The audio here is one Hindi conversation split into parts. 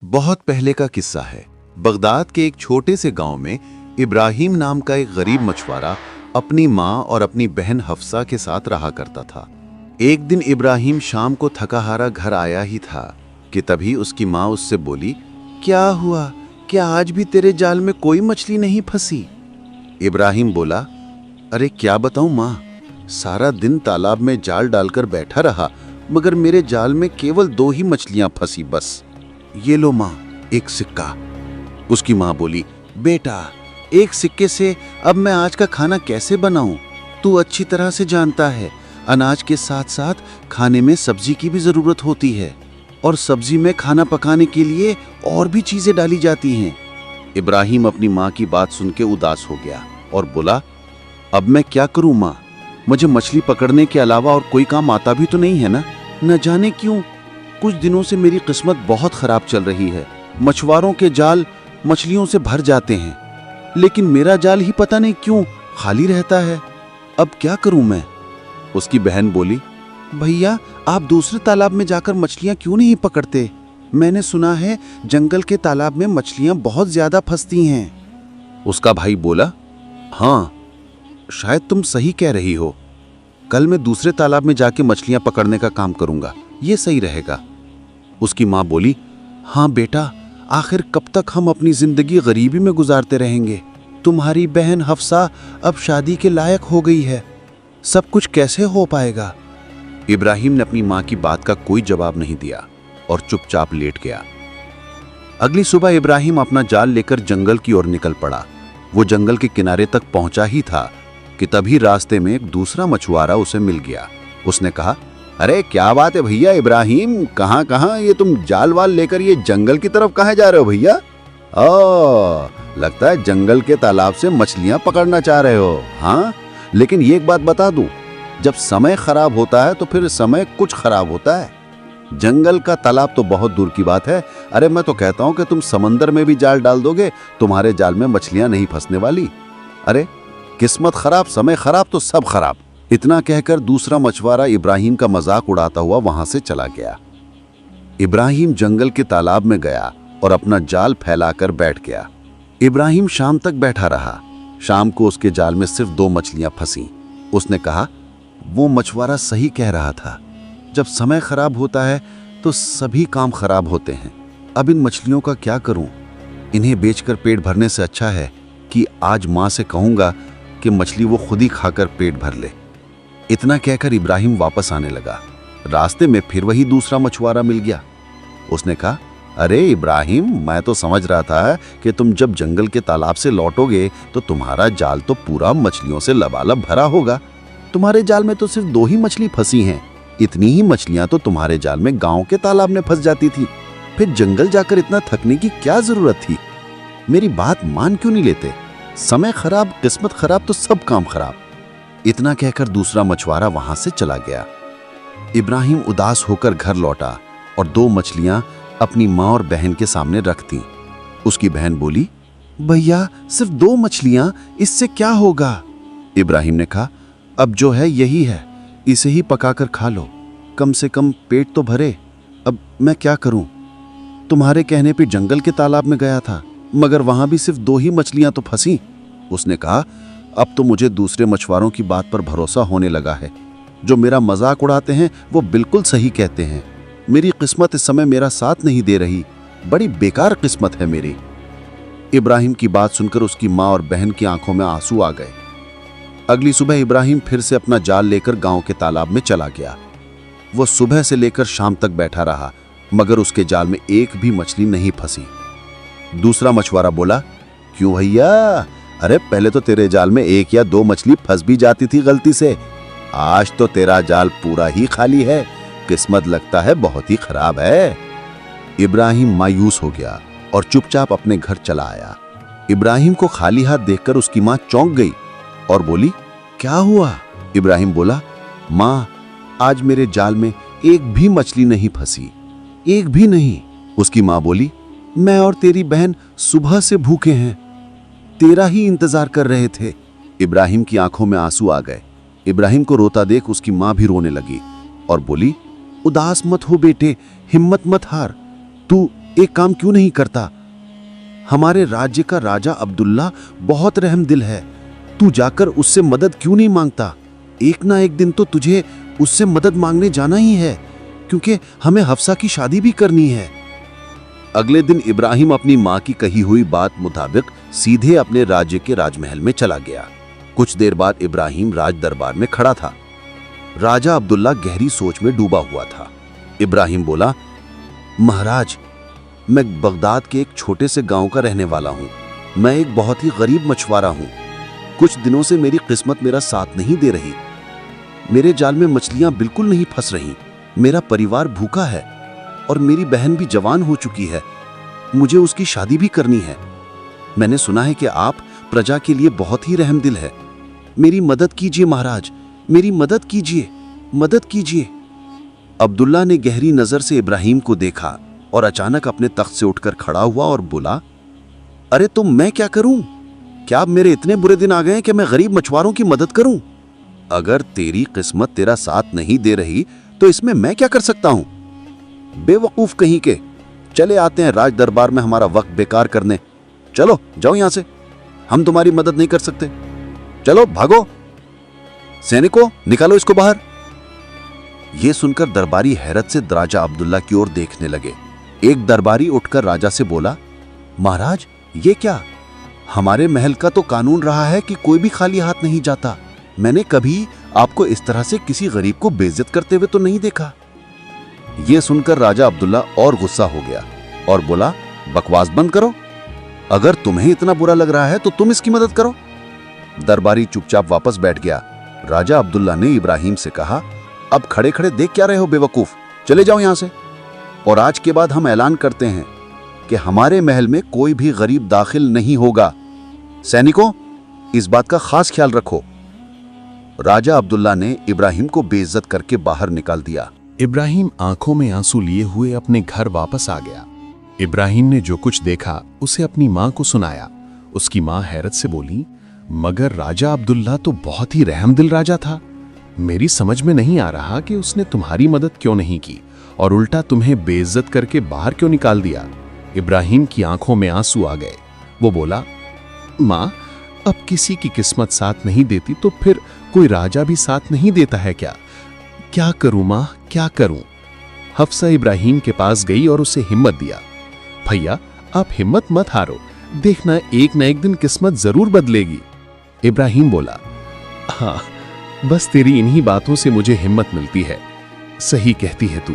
बहुत पहले का किस्सा है। बगदाद के एक छोटे से गांव में इब्राहिम नाम का एक गरीब मछुआरा अपनी माँ और अपनी बहन हफ्सा के साथ रहा करता था। एक दिन इब्राहिम शाम को थका हारा घर आया ही था कि तभी उसकी माँ उससे बोली, क्या हुआ? क्या आज भी तेरे जाल में कोई मछली नहीं फंसी? इब्राहिम बोला, अरे क्या बताऊं माँ, सारा दिन तालाब में जाल डालकर बैठा रहा मगर मेरे जाल में केवल 2 ही मछलियां फंसी बस। ये लो माँ, एक सिक्का। उसकी माँ बोली, बेटा, एक सिक्के से अब मैं आज का खाना कैसे बनाऊं? तू अच्छी तरह से जानता है अनाज के साथ साथ खाने में सब्जी की भी जरूरत होती है और सब्जी में खाना पकाने के लिए और भी चीजें डाली जाती हैं। इब्राहिम अपनी माँ की बात सुन के उदास हो गया और बोला, अब मैं क्या करूं माँ, मुझे मछली पकड़ने के अलावा और कोई काम आता भी तो नहीं है ना। न जाने क्यों कुछ दिनों से मेरी किस्मत बहुत खराब चल रही है। मछुआरों के जाल मछलियों से भर जाते हैं लेकिन मेरा जाल ही पता नहीं क्यों खाली रहता है। अब क्या करूं मैं? उसकी बहन बोली, भैया, आप दूसरे तालाब में जाकर मछलियां क्यों नहीं पकड़ते? मैंने सुना है जंगल के तालाब में मछलियां बहुत ज्यादा फंसती हैं। उसका भाई बोला, हाँ, शायद तुम सही कह रही हो। कल मैं दूसरे तालाब में जाके मछलियां पकड़ने का काम करूंगा, ये सही रहेगा। उसकी माँ बोली, हाँ बेटा, आखिर कब तक हम अपनी जिंदगी गरीबी में गुजारते रहेंगे? तुम्हारी बहन हफ्सा अब शादी के लायक हो गई है, सब कुछ कैसे हो पाएगा? इब्राहिम ने अपनी माँ की बात का कोई जवाब नहीं दिया और चुपचाप लेट गया। अगली सुबह इब्राहिम अपना जाल लेकर जंगल की ओर निकल पड़ा। वो जंगल के किनारे तक पहुंचा ही था कि तभी रास्ते में एक दूसरा मछुआरा उसे मिल गया। उसने कहा, अरे क्या बात है भैया इब्राहिम, कहाँ ये तुम जाल वाल लेकर ये जंगल की तरफ कहाँ जा रहे हो भैया? लगता है जंगल के तालाब से मछलियां पकड़ना चाह रहे हो। हाँ, लेकिन ये एक बात बता दूं, जब समय खराब होता है तो फिर समय कुछ खराब होता है। जंगल का तालाब तो बहुत दूर की बात है। अरे मैं तो कहता हूं कि तुम समंदर में भी जाल डाल दोगे, तुम्हारे जाल में मछलियां नहीं फंसने वाली। अरे किस्मत खराब, समय खराब तो सब खराब। इतना कहकर दूसरा मछुआरा इब्राहिम का मजाक उड़ाता हुआ वहां से चला गया। इब्राहिम जंगल के तालाब में गया और अपना जाल फैलाकर बैठ गया। इब्राहिम शाम तक बैठा रहा। शाम को उसके जाल में सिर्फ 2 मछलियां फंसी। उसने कहा, वो मछुआरा सही कह रहा था, जब समय खराब होता है तो सभी काम खराब होते हैं। अब इन मछलियों का क्या करूं? इन्हें बेचकर पेट भरने से अच्छा है कि आज मां से कहूंगा कि मछली वो खुद ही खाकर पेट भर ले। इतना कहकर इब्राहिम वापस आने लगा। रास्ते में फिर वही दूसरा मछुआरा मिल गया। उसने कहा, अरे इब्राहिम, मैं तो समझ रहा था कि तुम जब जंगल के तालाब से लौटोगे तो तुम्हारा जाल तो पूरा मछलियों से लबालब भरा होगा। तुम्हारे जाल में तो सिर्फ 2 ही मछली फंसी हैं। इतनी ही मछलियां तो तुम्हारे जाल में गांव के तालाब में फंस जाती थी। फिर जंगल जाकर इतना थकने की क्या जरूरत थी? मेरी बात मान क्यों नहीं लेते? समय खराब, किस्मत खराब तो सब काम खराब। इतना कहकर दूसरा मछुआरा वहां से चला गया। इब्राहिम उदास होकर घर लौटा और 2 मछलियां अपनी माँ और बहन के सामने रख दी। उसकी बहन बोली, भैया, सिर्फ 2 मछलियां, इससे क्या होगा? इब्राहिम ने कहा, अब जो है यही है, इसे ही पकाकर खा लो, कम से कम पेट तो भरे। अब मैं क्या करूं? तुम्हारे कहने पे जंगल के तालाब में गया था मगर वहां भी सिर्फ 2 ही मछलियां तो फंसी। उसने कहा, अब तो मुझे दूसरे मछुआरों की बात पर भरोसा होने लगा है। जो मेरा मजाक उड़ाते हैं वो बिल्कुल सही कहते हैं। मेरी किस्मत इस समय मेरा साथ नहीं दे रही, बड़ी बेकार किस्मत है मेरी। इब्राहिम की बात सुनकर उसकी माँ और बहन की आंखों में आंसू आ गए। अगली सुबह इब्राहिम फिर से अपना जाल लेकर गांव के तालाब में चला गया। वो सुबह से लेकर शाम तक बैठा रहा मगर उसके जाल में एक भी मछली नहीं फंसी। दूसरा मछुआरा बोला, क्यों भैया? अरे पहले तो तेरे जाल में 1 या 2 मछली फंस भी जाती थी गलती से, आज तो तेरा जाल पूरा ही खाली है। किस्मत लगता है बहुत ही खराब है। इब्राहिम मायूस हो गया और चुपचाप अपने घर चला आया। इब्राहिम को खाली हाथ देखकर उसकी माँ चौंक गई और बोली, क्या हुआ? इब्राहिम बोला, माँ, आज मेरे जाल में एक भी मछली नहीं फंसी, एक भी नहीं। उसकी माँ बोली, मैं और तेरी बहन सुबह से भूखे हैं, तेरा ही इंतजार कर रहे थे। इब्राहिम की आंखों में आंसू आ गए। इब्राहिम को रोता देख उसकी माँ भी रोने लगी और बोली, उदास मत हो बेटे, हिम्मत मत हार, एक काम क्यों नहीं करता? हमारे राज्य का राजा अब्दुल्ला बहुत रहमदिल है, तू जाकर उससे मदद क्यों नहीं मांगता? एक ना एक दिन तो तुझे उससे मदद मांगने जाना ही है, क्योंकि हमें हफ्सा की शादी भी करनी है। अगले दिन इब्राहिम अपनी मां की कही हुई बात मुताबिक सीधे अपने राज्य के राजमहल में चला गया। कुछ देर बाद इब्राहिम राज दरबार में खड़ा था। राजा अब्दुल्ला गहरी सोच में डूबा हुआ था। इब्राहिम बोला, महाराज, मैं बगदाद के एक छोटे से गांव का रहने वाला हूं। मैं एक बहुत ही गरीब मछुआरा हूं। कुछ दिनों से मेरी किस्मत मेरा साथ नहीं दे रही। मेरे जाल में मछलियां बिल्कुल नहीं फंस रही। मेरा परिवार भूखा है और मेरी बहन भी जवान हो चुकी है। मुझे उसकी शादी भी करनी है। मैंने सुना है कि आप प्रजा के लिए बहुत ही रहमदिल है। मेरी मदद कीजिए महाराज, मेरी मदद कीजिए, मदद कीजिए। अब्दुल्ला ने गहरी नजर से इब्राहिम को देखा और अचानक अपने तख्त से उठकर खड़ा हुआ और बोला, अरे तो मैं क्या करूं? क्या अब मेरे इतने बुरे दिन आ गए हैं कि मैं गरीब मछुआरों की मदद करूं? अगर तेरी किस्मत तेरा साथ नहीं दे रही तो इसमें मैं क्या कर सकता हूं? बेवकूफ कहीं के, चले आते हैं राज दरबार में हमारा वक्त बेकार करने। चलो जाओ यहां से, हम तुम्हारी मदद नहीं कर सकते। चलो भागो, सैनिकों निकालो इसको बाहर। यह सुनकर दरबारी हैरत से राजा अब्दुल्ला की ओर देखने लगे। एक दरबारी उठकर राजा से बोला, महाराज ये क्या? हमारे महल का तो कानून रहा है कि कोई भी खाली हाथ नहीं जाता। मैंने कभी आपको इस तरह से किसी गरीब को बेइज्जत करते हुए तो नहीं देखा। यह सुनकर राजा अब्दुल्ला और गुस्सा हो गया और बोला, बकवास बंद करो। अगर तुम्हें इतना बुरा लग रहा है तो तुम इसकी मदद करो। दरबारी चुपचाप वापस बैठ गया। राजा अब्दुल्ला ने इब्राहिम से कहा, अब खड़े खड़े देख क्या रहे हो बेवकूफ, चले जाओ यहां से। और आज के बाद हम ऐलान करते हैं कि हमारे महल में कोई भी गरीब दाखिल नहीं होगा। सैनिकों, इस बात का खास ख्याल रखो। राजा अब्दुल्ला ने इब्राहिम को बेइज्जत करके बाहर निकाल दिया। इब्राहिम आंखों में आंसू लिए हुए अपने घर वापस आ गया। इब्राहिम ने जो कुछ देखा उसे अपनी मां को सुनाया। उसकी मां हैरत से बोली, मगर राजा अब्दुल्ला तो बहुत ही रहमदिल राजा था। मेरी समझ में नहीं आ रहा कि उसने तुम्हारी मदद क्यों नहीं की और उल्टा तुम्हें बेइज्जत करके बाहर क्यों निकाल दिया। इब्राहिम की आंखों में आंसू आ गए। वो बोला, मां, अब किसी की किस्मत साथ नहीं देती तो फिर कोई राजा भी साथ नहीं देता है क्या? क्या करूं मां, क्या करूं? हफ्सा इब्राहिम के पास गई और उसे हिम्मत दिया। भैया, आप हिम्मत मत हारो, देखना एक न एक दिन किस्मत जरूर बदलेगी। इब्राहिम बोला, हाँ, बस तेरी इन्हीं बातों से मुझे हिम्मत मिलती है। सही कहती है तू,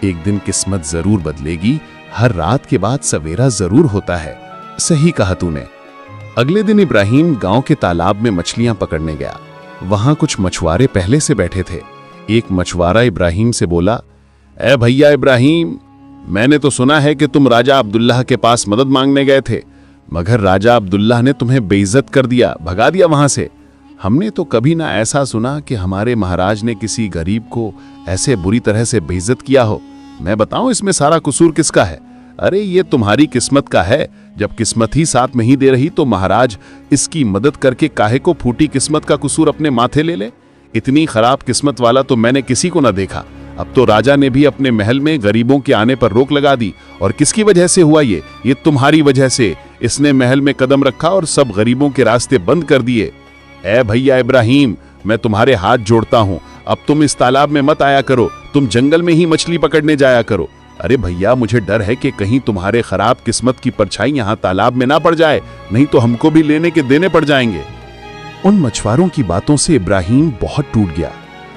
एक दिन किस्मत जरूर बदलेगी। हर रात के बाद सवेरा जरूर होता है। सही कहा तूने। अगले दिन इब्राहिम गांव के तालाब में मछलियां पकड़ने गया। वहां कुछ मछुआरे पहले से बैठे थे। एक मछुआरा इब्राहिम से बोला, ए भैया इब्राहिम, मैंने तो सुना है कि तुम राजा अब्दुल्लाह के पास मदद मांगने गए थे, मगर राजा अब्दुल्लाह ने तुम्हें बेइज्जत कर दिया, भगा दिया वहां से। हमने तो कभी ना ऐसा सुना कि हमारे महाराज ने किसी गरीब को ऐसे बुरी तरह से बेइज्जत किया हो। मैं बताऊं इसमें सारा कसूर किसका है? अरे ये तुम्हारी किस्मत का है। जब किस्मत ही साथ नहीं दे रही तो महाराज इसकी मदद करके काहे को फूटी किस्मत का कसूर अपने माथे ले ले? इतनी खराब किस्मत वाला तो मैंने किसी को ना देखा। अब तो राजा ने भी अपने महल में गरीबों के आने पर रोक लगा दी। और किसकी वजह से हुआ ये तुम्हारी वजह से। इसने महल में कदम रखा और सब गरीबों के रास्ते बंद कर दिए। ए भैया इब्राहिम, मैं तुम्हारे हाथ जोड़ता हूं, अब तुम इस तालाब में मत आया करो, तुम जंगल में ही मछली पकड़ने जाया करो। अरे भैया, मुझे डर है कि कहीं तुम्हारे खराब किस्मत की परछाई यहां तालाब में ना पड़ जाए, नहीं तो हमको भी लेने के देने पड़ जाएंगे। उन मछुआरों की बातों से इब्राहिम बहुत टूट गया।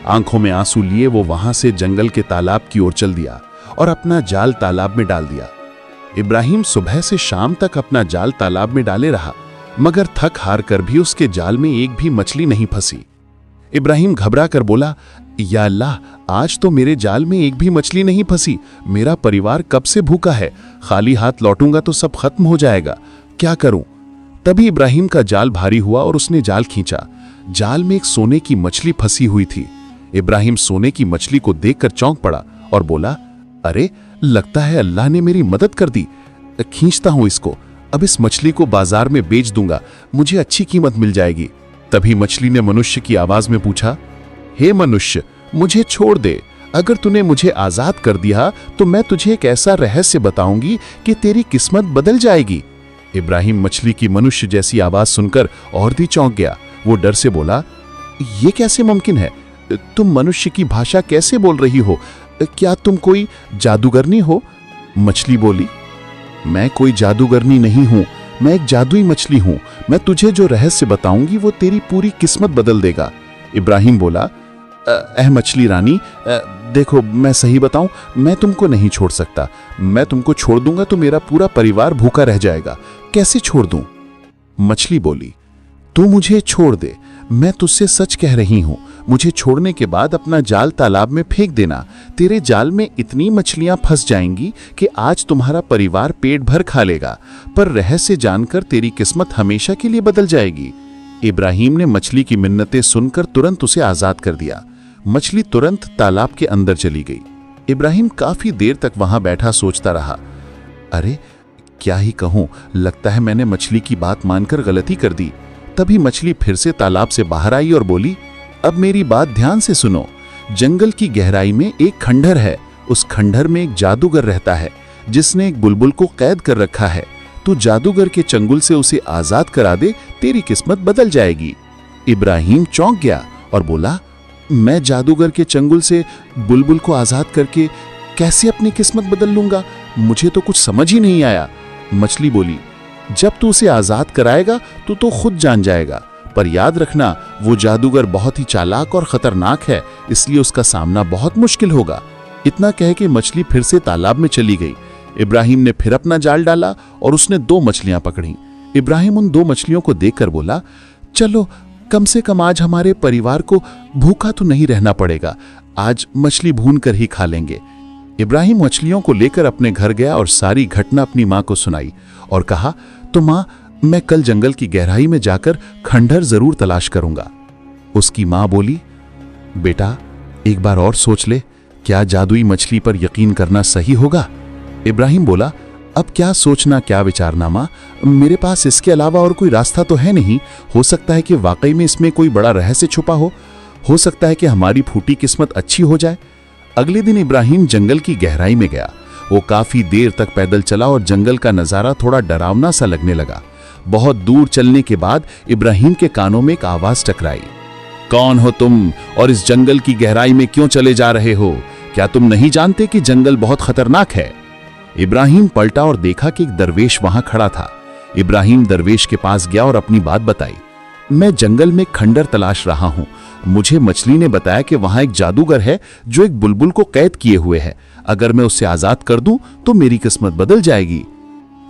आंखों में आंसू लिए वो वहां से जंगल के तालाब की ओर चल दिया और अपना जाल तालाब में डाल दिया। इब्राहिम सुबह से शाम तक अपना जाल तालाब में डाले रहा, मगर थक हार कर भी उसके जाल में एक भी मछली नहीं फंसी। इब्राहिम घबरा कर बोला, या अल्लाह, आज तो मेरे जाल में एक भी मछली नहीं फंसी। मेरा परिवार कब से भूखा है, खाली हाथ लौटूंगा तो सब खत्म हो जाएगा, क्या करूं? तभी इब्राहिम का जाल भारी हुआ और उसने जाल खींचा। जाल में एक सोने की मछली फंसी हुई थी। इब्राहिम सोने की मछली को देखकर चौंक पड़ा और बोला, अरे लगता है अल्लाह ने मेरी मदद कर दी। खींचता हूं इसको, अब इस मछली को बाजार में बेच दूंगा, मुझे अच्छी कीमत मिल जाएगी। तभी मछली ने मनुष्य की आवाज में पूछा, हे मनुष्य, मुझे छोड़ दे, अगर तूने मुझे आजाद कर दिया तो मैं तुझे एक ऐसा रहस्य बताऊंगी कि तेरी किस्मत बदल जाएगी। इब्राहिम मछली की मनुष्य जैसी आवाज सुनकर और भी चौंक गया। वो डर से बोला, ये कैसे मुमकिन है? तुम मनुष्य की भाषा कैसे बोल रही हो? क्या तुम कोई जादूगरनी हो? मछली बोली, मैं कोई जादूगरनी नहीं हूं, मैं एक जादुई मछली हूं। मैं तुझे जो रहस्य बताऊंगी वो तेरी पूरी किस्मत बदल देगा। इब्राहिम बोला, मछली रानी, देखो मैं सही बताऊं, मैं तुमको नहीं छोड़ सकता। मैं तुमको छोड़ दूंगा तो मेरा पूरा परिवार भूखा रह जाएगा। कैसे छोड़ दूं? मछली बोली, तू मुझे छोड़ दे, मैं तुझसे सच कह रही हूं। मुझे छोड़ने के बाद अपना जाल तालाब में फेंक देना। तेरे जाल में इतनी मछलियां फंस जाएंगी कि आज तुम्हारा परिवार पेट भर खा लेगा, पर रहस्य जानकर तेरी किस्मत हमेशा के लिए बदल जाएगी। इब्राहिम ने मछली की मिन्नतें सुनकर तुरंत उसे आजाद कर दिया। मछली तुरंत तालाब के अंदर चली गई। इब्राहिम काफी देर तक वहां बैठा सोचता रहा। अरे क्या ही कहूं, लगता है मैंने मछली की बात मानकर गलती कर दी। तभी मछली फिर से तालाब से बाहर आई और बोली, अब मेरी बात ध्यान से सुनो। जंगल की गहराई में एक खंडहर है। उस खंडहर में एक जादूगर रहता है जिसने एक बुलबुल को कैद कर रखा है। तू जादूगर के चंगुल से उसे आजाद करा दे, तेरी किस्मत बदल जाएगी। इब्राहिम चौंक गया और बोला, मैं जादूगर के चंगुल से बुलबुल को आजाद करके कैसे अपनी किस्मत बदल लूंगा? मुझे तो कुछ समझ ही नहीं आया। मछली बोली, जब तू उसे आजाद कराएगा तो खुद जान जाएगा, पर याद रखना वो जादूगर बहुत ही चालाक और खतरनाक है, इसलिए उसका सामना बहुत मुश्किल होगा। इतना कह के मछली फिर से तालाब में चली गई। इब्राहिम ने फिर अपना जाल डाला और उसने 2 मछलियां पकड़ी। इब्राहिम उन 2 मछलियों को देखकर बोला, चलो कम से कम आज हमारे परिवार को भूखा तो नहीं रहना पड़ेगा। आज मछली भून कर ही खा लेंगे। इब्राहिम मछलियों को लेकर अपने घर गया और सारी घटना अपनी मां को सुनाई और कहा, तो मां, मैं कल जंगल की गहराई में जाकर खंडहर जरूर तलाश करूंगा। उसकी मां बोली, बेटा एक बार और सोच ले, क्या जादुई मछली पर यकीन करना सही होगा? इब्राहिम बोला, अब क्या सोचना क्या विचारना मां, मेरे पास इसके अलावा और कोई रास्ता तो है नहीं। हो सकता है कि वाकई में इसमें कोई बड़ा रहस्य छुपा हो सकता है कि हमारी फूटी किस्मत अच्छी हो जाए। अगले दिन इब्राहिम जंगल की गहराई में गया। वो काफी देर तक पैदल चला और जंगल का नजारा थोड़ा डरावना सा लगने लगा। बहुत दूर चलने के बाद इब्राहिम के कानों में एक आवाज टकराई, कौन हो तुम और इस जंगल की गहराई में क्यों चले जा रहे हो? क्या तुम नहीं जानते कि जंगल बहुत खतरनाक है? इब्राहिम पलटा और देखा कि एक दरवेश वहां खड़ा था। इब्राहिम दरवेश के पास गया और अपनी बात बताई, मैं जंगल में खंडहर तलाश रहा हूं। मुझे मछली ने बताया कि वहां एक जादूगर है जो एक बुलबुल को कैद किए हुए है। अगर मैं उसे आजाद कर दूं तो मेरी किस्मत बदल जाएगी।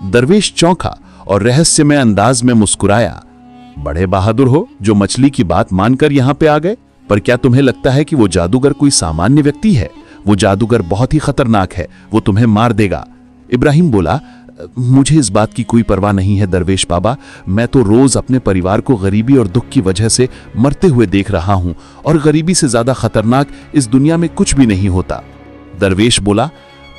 दरवेश चौंका और रहस्यमय अंदाज में मुस्कुराया, बड़े बहादुर हो जो मछली की बात मानकर यहां पे आ गए। पर क्या तुम्हें लगता है कि वो जादूगर कोई सामान्य व्यक्ति है? वो जादूगर बहुत ही खतरनाक है, वो तुम्हें मार देगा। इब्राहिम बोला, मुझे इस बात की कोई परवाह नहीं है दरवेश बाबा। मैं तो रोज अपने परिवार को गरीबी और दुख की वजह से मरते हुए देख रहा हूं और गरीबी से ज्यादा खतरनाक इस दुनिया में कुछ भी नहीं होता। दरवेश बोला,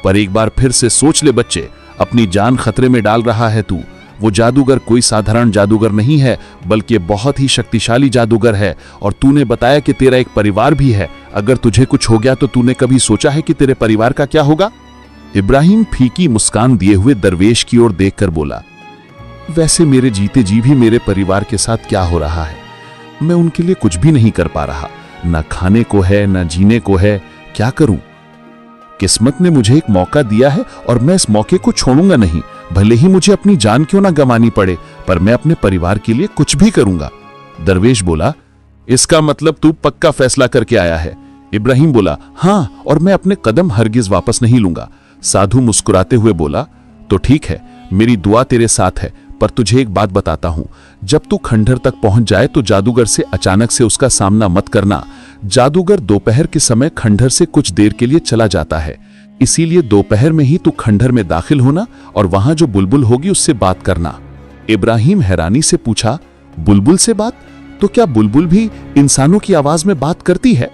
पर एक बार फिर से सोच ले बच्चे, अपनी जान खतरे में डाल रहा है तू। वो जादूगर कोई साधारण जादूगर नहीं है, बल्कि बहुत ही शक्तिशाली जादूगर है। और तूने बताया कि तेरा एक परिवार भी है। अगर तुझे कुछ हो गया तो तूने कभी सोचा है कि तेरे परिवार का क्या होगा? इब्राहिम फीकी मुस्कान दिए हुए दरवेश की ओर देखकर बोला, वैसे मेरे जीते जी भी मेरे परिवार के साथ क्या हो रहा है? मैं उनके लिए कुछ भी नहीं कर पा रहा। ना खाने को है, ना जीने को है। क्या करूं? किस्मत ने मुझे एक मौका दिया है और मैं इस मौके को छोड़ूंगा नहीं। भले ही मुझे अपनी जान क्यों ना गंवानी पड़े, पर मैं अपने परिवार के लिए कुछ भी करूंगा। दरवेश बोला, इसका मतलब तू पक्का फैसला करके आया है? इब्राहिम बोला, हाँ, और मैं अपने कदम हरगिज वापस नहीं लूंगा। साधु मुस्कुराते हुए बोला, तो ठीक है, मेरी दुआ तेरे साथ है, पर तुझे एक बात बताता हूं। जब तू खंडहर तक पहुंच जाए तो जादूगर से अचानक से उसका सामना मत करना। जादूगर दोपहर के समय खंडहर से कुछ देर के लिए चला जाता है, इसीलिए दोपहर में ही तू खंडहर में दाखिल होना और वहां जो बुलबुल होगी उससे बात करना। इब्राहिम हैरानी से पूछा, बुलबुल से बात? तो क्या बुलबुल भी इंसानों की आवाज में बात करती है?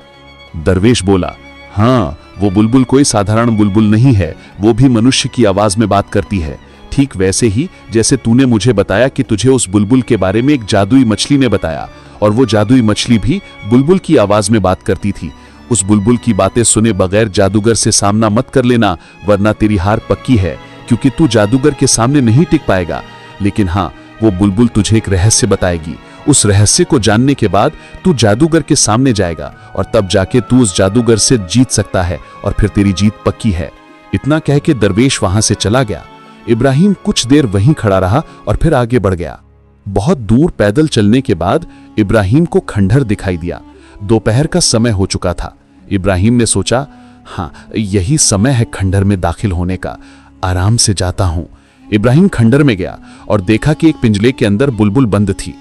दरवेश बोला, हाँ, वो बुलबुल कोई साधारण बुलबुल नहीं है, वो भी मनुष्य की आवाज में बात करती है। ठीक वैसे ही जैसे तूने मुझे बताया कि तुझे उस बुलबुल के बारे में एक जादुई मछली ने बताया, और वो जादुई मछली भी बुलबुल की आवाज में बात करती थी। उस बुलबुल की बातें सुने बगैर जादूगर से सामना मत कर लेना, वरना तेरी हार पक्की है, क्योंकि तू जादूगर के सामने नहीं टिक पाएगा। लेकिन हाँ, वो बुलबुल तुझे एक रहस्य बताएगी। उस रहस्य को जानने के बाद तू जादूगर के सामने जाएगा और तब जाके तू उस जादूगर से जीत सकता है और फिर तेरी जीत पक्की है। इतना कह के दरवेश वहां से चला गया। इब्राहिम कुछ देर वहीं खड़ा रहा और फिर आगे बढ़ गया। बहुत दूर पैदल चलने के बाद इब्राहिम को खंडहर दिखाई दिया। दोपहर का समय हो चुका था। इब्राहिम ने सोचा, हाँ, यही समय है खंडहर में दाखिल होने का, आराम से जाता हूं। इब्राहिम खंडहर में गया और देखा कि एक पिंजरे के अंदर बुलबुल बंद थी।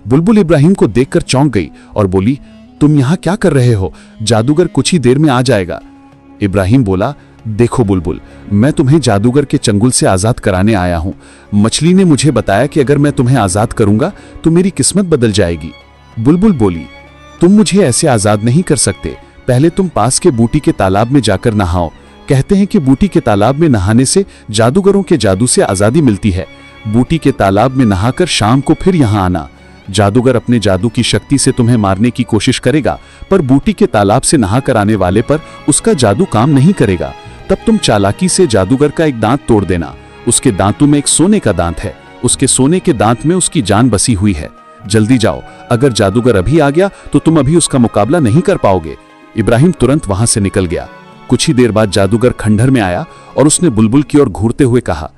बुलबुल इब्राहिम को देखकर चौंक गई और बोली, तुम यहां क्या कर रहे हो? जादूगर कुछ ही देर में आ जाएगा। इब्राहिम बोला, देखो बुलबुल, मैं तुम्हें जादूगर के चंगुल से आजाद कराने आया हूं। मछली ने मुझे बताया कि अगर मैं तुम्हें आजाद करूंगा तो मेरी किस्मत बदल जाएगी। बुलबुल बोली, तुम मुझे ऐसे आजाद नहीं कर सकते। पहले तुम पास के बूटी के तालाब में जाकर नहाओ। कहते हैं कि बूटी के तालाब में नहाने से जादूगरों के जादू से आजादी मिलती है। बूटी के तालाब में नहाकर शाम को फिर यहां आना। जादूगर अपने जादू की शक्ति से तुम्हें मारने की कोशिश करेगा, पर बूटी के तालाब से नहाकर आने वाले पर उसका जादू काम नहीं करेगा। तब तुम चालाकी से जादूगर का एक दांत तोड़ देना। उसके दांतों में एक सोने का दांत है। उसके सोने के दांत में उसकी जान बसी हुई है। जल्दी जाओ, अगर जादूगर अभी आ गया तो तुम अभी उसका मुकाबला नहीं कर पाओगे। इब्राहिम तुरंत वहां से निकल गया। कुछ ही देर बाद जादूगर खंडहर में आया और उसने बुलबुल की ओर घूरते हुए कहा,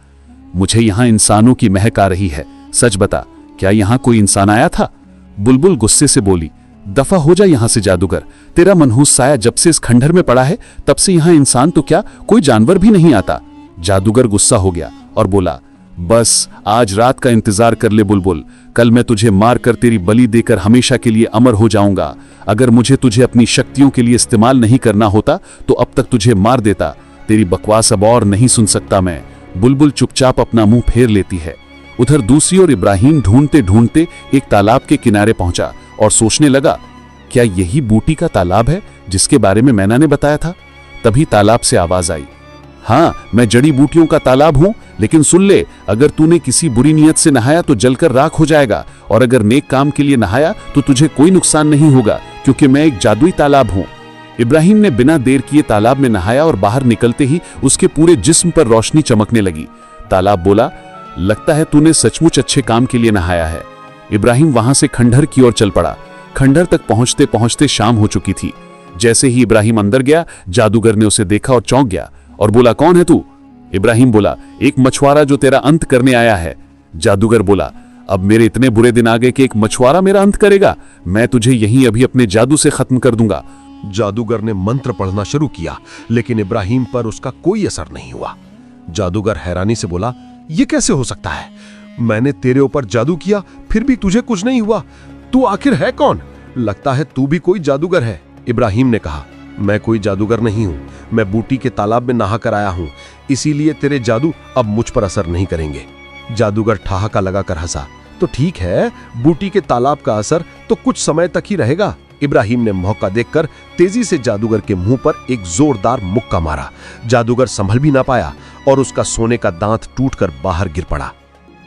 मुझे यहां इंसानों की महक आ रही है। सच बता, क्या यहां कोई इंसान आया था? बुलबुल गुस्से से बोली, दफा हो जा यहां से जादूगर। तेरा मनहूस साया जब से इस खंडहर में पड़ा है तब से यहां इंसान तो क्या, कोई जानवर भी नहीं आता। जादूगर गुस्सा हो गया और बोला, बस आज रात का इंतजार कर ले बुलबुल। कल मैं तुझे मार कर तेरी बलि देकर हमेशा के लिए अमर हो जाऊंगा। अगर मुझे तुझे अपनी शक्तियों के लिए इस्तेमाल नहीं करना होता तो अब तक तुझे मार देता। तेरी बकवास अब और नहीं सुन सकता मैं। बुलबुल चुपचाप अपना मुंह फेर लेती है। उधर दूसरी ओर इब्राहिम ढूंढते ढूंढते एक तालाब के किनारे पहुंचा और सोचने लगा, क्या यही बूटी का तालाब है जिसके बारे में मैना ने बताया था? तभी तालाब से आवाज आई, हाँ, मैं जड़ी बूटियों का तालाब हूं, लेकिन सुन ले, अगर तूने किसी बुरी नियत से नहाया तो जलकर राख हो जाएगा, और अगर नेक काम के लिए नहाया तो तुझे कोई नुकसान नहीं होगा, क्योंकि मैं एक जादुई तालाब हूं। इब्राहिम ने बिना देर किए तालाब में नहाया और बाहर निकलते ही उसके पूरे जिस्म पर रोशनी चमकने लगी। तालाब बोला, लगता है तूने सचमुच अच्छे काम के लिए नहाया है। इब्राहिम वहां से खंडहर की ओर चल पड़ा। खंडहर तक पहुंचते पहुंचते शाम हो चुकी थी। जैसे ही इब्राहिम अंदर गया, जादूगर ने उसे देखा और चौंक गया और बोला, कौन है तू? इब्राहिम बोला, एक मछुआरा जो तेरा अंत करने आया है। जादूगर बोला, अब मेरे इतने बुरे दिन आ गए कि एक मछुआरा मेरा अंत करेगा? मैं तुझे यहीं अभी अपने जादू से खत्म कर दूंगा। जादूगर ने मंत्र पढ़ना शुरू किया, लेकिन इब्राहिम पर उसका कोई असर नहीं हुआ। जादूगर हैरानी से बोला, यह कैसे हो सकता है? मैंने तेरे ऊपर जादू किया, फिर भी तुझे कुछ नहीं हुआ। तू आखिर है कौन? लगता है तू भी कोई जादूगर है। इब्राहिम ने कहा, मैं कोई जादूगर नहीं हूं। मैं बूटी के तालाब में नहाकर आया हूं, इसीलिए तेरे जादू अब मुझ पर असर नहीं करेंगे। जादूगर ठहाका लगाकर हंसा, तो ठीक है, बूटी के तालाब का असर तो कुछ समय तक ही रहेगा। इब्राहिम ने मौका देखकर तेजी से जादूगर के मुंह पर एक जोरदार मुक्का मारा। जादूगर संभल भी ना पाया और उसका सोने का दांत टूटकर बाहर गिर पड़ा।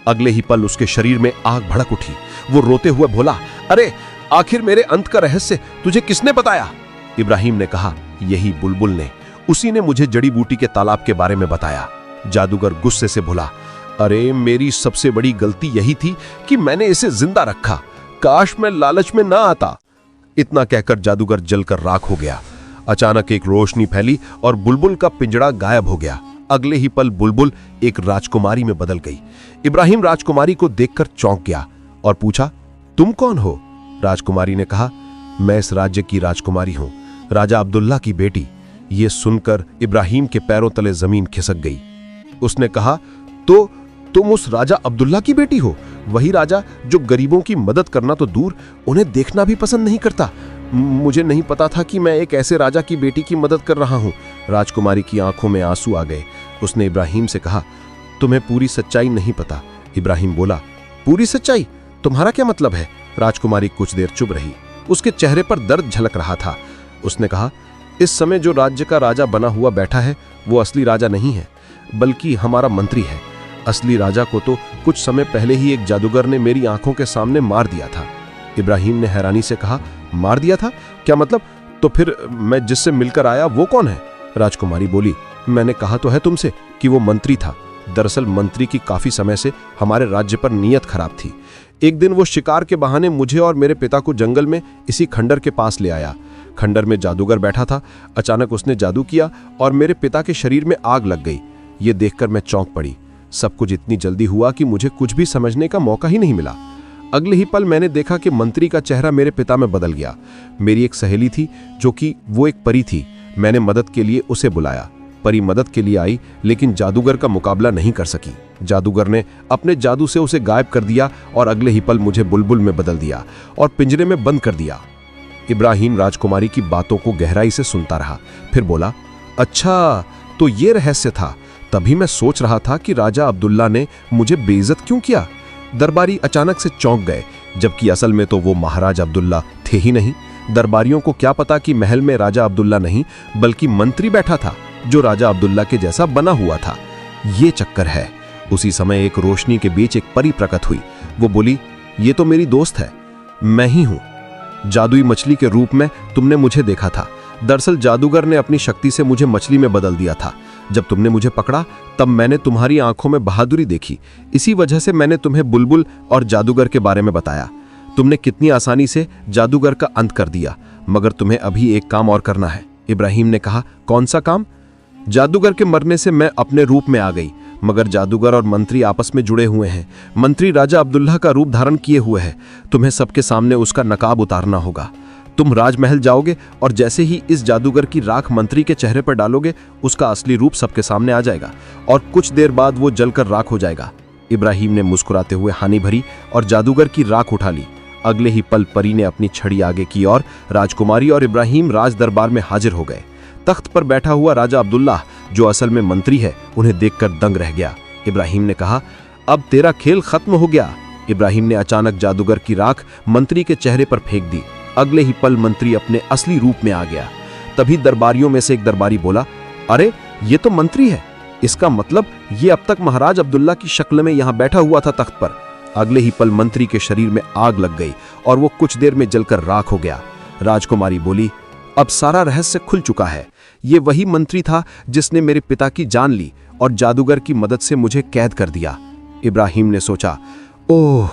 अगले ही पल उसके शरीर में आग भड़क उठी। वो रोते हुए बोला, अरे आखिर मेरे अंत का रहस्य तुझे किसने बताया? इब्राहिम ने कहा, यही बुलबुल ने। उसी ने मुझे जड़ी बूटी के तालाब के बारे में बताया। जादूगर गुस्से से बोला, अरे मेरी सबसे बड़ी गलती यही थी कि मैंने इसे जिंदा रखा। काश मैं लालच में ना आता। इतना कहकर जादूगर जलकर राख हो गया। अचानक एक रोशनी फैली और बुलबुल का पिंजड़ा गायब हो गया। अगले ही पल बुलबुल एक राजकुमारी में बदल गई। इब्राहिम राजकुमारी को देखकर चौंक गया और पूछा, तुम कौन हो? राजकुमारी ने कहा, मैं इस राज्य की राजकुमारी हूं, राजा अब्दुल्ला की बेटी। यह सुनकर इब्राहिम के पैरों तले जमीन खिसक गई। उसने कहा, तो तुम उस राजा अब्दुल्ला की बेटी हो? वही राजा जो गरीबों की मदद करना तो दूर, उन्हें देखना भी पसंद नहीं करता। मुझे नहीं पता था कि मैं एक ऐसे राजा की बेटी की मदद कर रहा हूं। राजकुमारी की आंखों में आंसू आ गए। उसने इब्राहिम से कहा, तुम्हें पूरी सच्चाई नहीं पता। इब्राहिम बोला, पूरी सच्चाई? तुम्हारा क्या मतलब है? राजकुमारी कुछ देर चुप रही। उसके चेहरे पर दर्द झलक रहा था। उसने कहा, इस समय जो राज्य का राजा बना हुआ बैठा है वो असली राजा नहीं है, बल्कि हमारा मंत्री है। असली राजा को तो कुछ समय पहले ही एक जादूगर ने मेरी आंखों के सामने मार दिया था। इब्राहिम ने हैरानी से कहा, मार दिया था? क्या मतलब? तो फिर मैं जिससे मिलकर आया वो कौन है? राजकुमारी बोली, मैंने कहा तो है तुमसे कि वो मंत्री था। दरअसल मंत्री की काफी समय से हमारे राज्य पर नीयत खराब थी। एक दिन वो शिकार के बहाने मुझे और मेरे पिता को जंगल में इसी खंडर के पास ले आया। खंडर में जादूगर बैठा था। अचानक उसने जादू किया और मेरे पिता के शरीर में आग लग गई। ये देखकर मैं चौंक पड़ी। सब कुछ इतनी जल्दी हुआ कि मुझे कुछ भी समझने का मौका ही नहीं मिला। अगले ही पल मैंने देखा कि मंत्री का चेहरा मेरे पिता में बदल गया। मेरी एक सहेली थी जो कि वो एक परी थी। मैंने मदद के लिए उसे बुलाया। परी मदद के लिए आई, लेकिन जादूगर का मुकाबला नहीं कर सकी। जादूगर ने अपने जादू से उसे गायब कर दिया और अगले ही पल मुझे बुलबुल में बदल दिया और पिंजरे में बंद कर दिया। इब्राहिम राजकुमारी की बातों को गहराई से सुनता रहा, फिर बोला, अच्छा तो ये रहस्य था। तभी मैं सोच रहा था कि राजा अब्दुल्ला ने मुझे बेइज्जत क्यों किया। दरबारी अचानक से चौंक गए, जबकि असल में तो वो महाराज अब्दुल्ला थे ही नहीं। दरबारियों को क्या पता कि महल में राजा अब्दुल्ला नहीं बल्कि मंत्री बैठा था जो राजा अब्दुल्ला के जैसा बना हुआ था। ये चक्कर है। उसी समय एक रोशनी के बीच एक परी प्रकट हुई। वो बोली, ये तो मेरी दोस्त है, मैं ही हूं। जादुई मछली के रूप में तुमने मुझे देखा था। दरअसल जादूगर ने अपनी शक्ति से मुझे मछली में बदल दिया था। जब तुमने मुझे पकड़ा तब मैंने तुम्हारी आंखों में बहादुरी देखी। इसी वजह से मैंने तुम्हें बुलबुल और जादूगर के बारे में बताया। तुमने कितनी आसानी से जादूगर का अंत कर दिया, मगर तुम्हें अभी एक काम और करना है। इब्राहिम ने कहा, कौन सा काम? जादूगर के मरने से मैं अपने रूप में आ गई, मगर जादूगर और मंत्री आपस में जुड़े हुए हैं। मंत्री राजा अब्दुल्ला का रूप धारण किए हुए है। तुम्हें सबके सामने उसका नकाब उतारना होगा। तुम राजमहल जाओगे और जैसे ही इस जादूगर की राख मंत्री के चेहरे पर डालोगे, उसका असली रूप सबके सामने आ जाएगा और कुछ देर बाद वो जलकर राख हो जाएगा। इब्राहिम ने मुस्कुराते हुए हानि भरी और जादूगर की राख उठा ली। अगले ही पल परी ने अपनी छड़ी आगे की और राजकुमारी और इब्राहिम राज दरबार में हाजिर हो गए। तख्त पर बैठा हुआ राजा अब्दुल्ला, जो असल में मंत्री है, उन्हें देखकर दंग रह गया। इब्राहिम ने कहा, अब तेरा खेल खत्म हो गया। इब्राहिम ने अचानक जादूगर की राख मंत्री के चेहरे पर फेंक दी। अगले ही पल मंत्री अपने असली रूप में आ गया। तभी दरबारियों में से एक दरबारी बोला, अरे ये तो मंत्री है। इसका मतलब ये अब तक महाराज अब्दुल्ला की शक्ल में यहां बैठा हुआ था तख्त पर। अगले ही पल मंत्री के शरीर में आग लग गई और वो कुछ देर में जलकर राख हो गया। राजकुमारी बोली, अब सारा रहस्य खुल चुका है। ये वही मंत्री था जिसने मेरे पिता की जान ली और जादूगर की मदद से मुझे कैद कर दिया। इब्राहिम ने सोचा, ओह,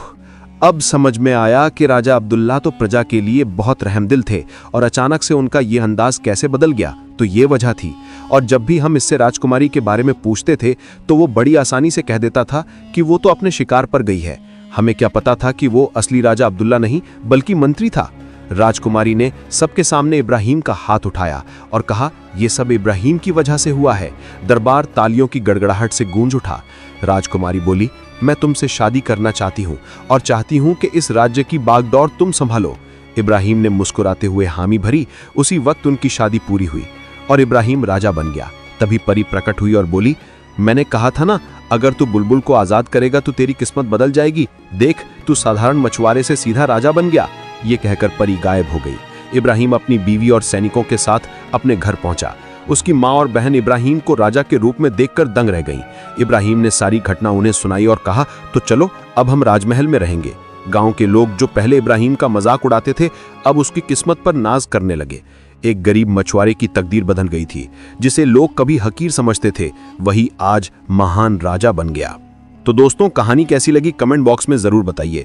अब समझ में आया कि राजा अब्दुल्ला तो प्रजा के लिए बहुत रहमदिल थे और अचानक से उनका ये अंदाज कैसे बदल गया, तो ये वजह थी। और जब भी हम इससे राजकुमारी के बारे में पूछते थे तो वो बड़ी आसानी से कह देता था कि वो तो अपने शिकार पर गई है। हमें क्या पता था कि वो असली राजा अब्दुल्ला नहीं बल्कि मंत्री था। राजकुमारी ने सबके सामने इब्राहिम का हाथ उठाया और कहा, यह सब इब्राहिम की वजह से हुआ है। दरबार तालियों की गड़गड़ाहट से गूंज उठा। राजकुमारी बोली, मैं तुमसे शादी करना चाहती हूँ और चाहती हूँ कि इस राज्य की बागडोर तुम संभालो। इब्राहिम ने मुस्कुराते हुए हामी भरी। उसी वक्त उनकी शादी पूरी हुई और इब्राहिम राजा बन गया। तभी परी प्रकट हुई और बोली, मैंने कहा था ना, अगर तू बुलबुल को आजाद करेगा तो तेरी किस्मत बदल जाएगी। देख, तू साधारण मछुआरे से सीधा राजा बन गया। ये कहकर परी गायब हो गई। इब्राहिम अपनी बीवी और सैनिकों के साथ अपने घर पहुंचा। उसकी माँ और बहन इब्राहिम को राजा के रूप में देखकर दंग रह गईं। इब्राहिम ने सारी घटना उन्हें सुनाई और कहा, तो चलो अब हम राजमहल में रहेंगे। गांव के लोग जो पहले इब्राहिम का मजाक उड़ाते थे, अब उसकी किस्मत पर नाज करने लगे। एक गरीब मछुआरे की तकदीर बदल गई थी। जिसे लोग कभी हकीर समझते थे, वही आज महान राजा बन गया। तो दोस्तों, कहानी कैसी लगी कमेंट बॉक्स में जरूर बताइए।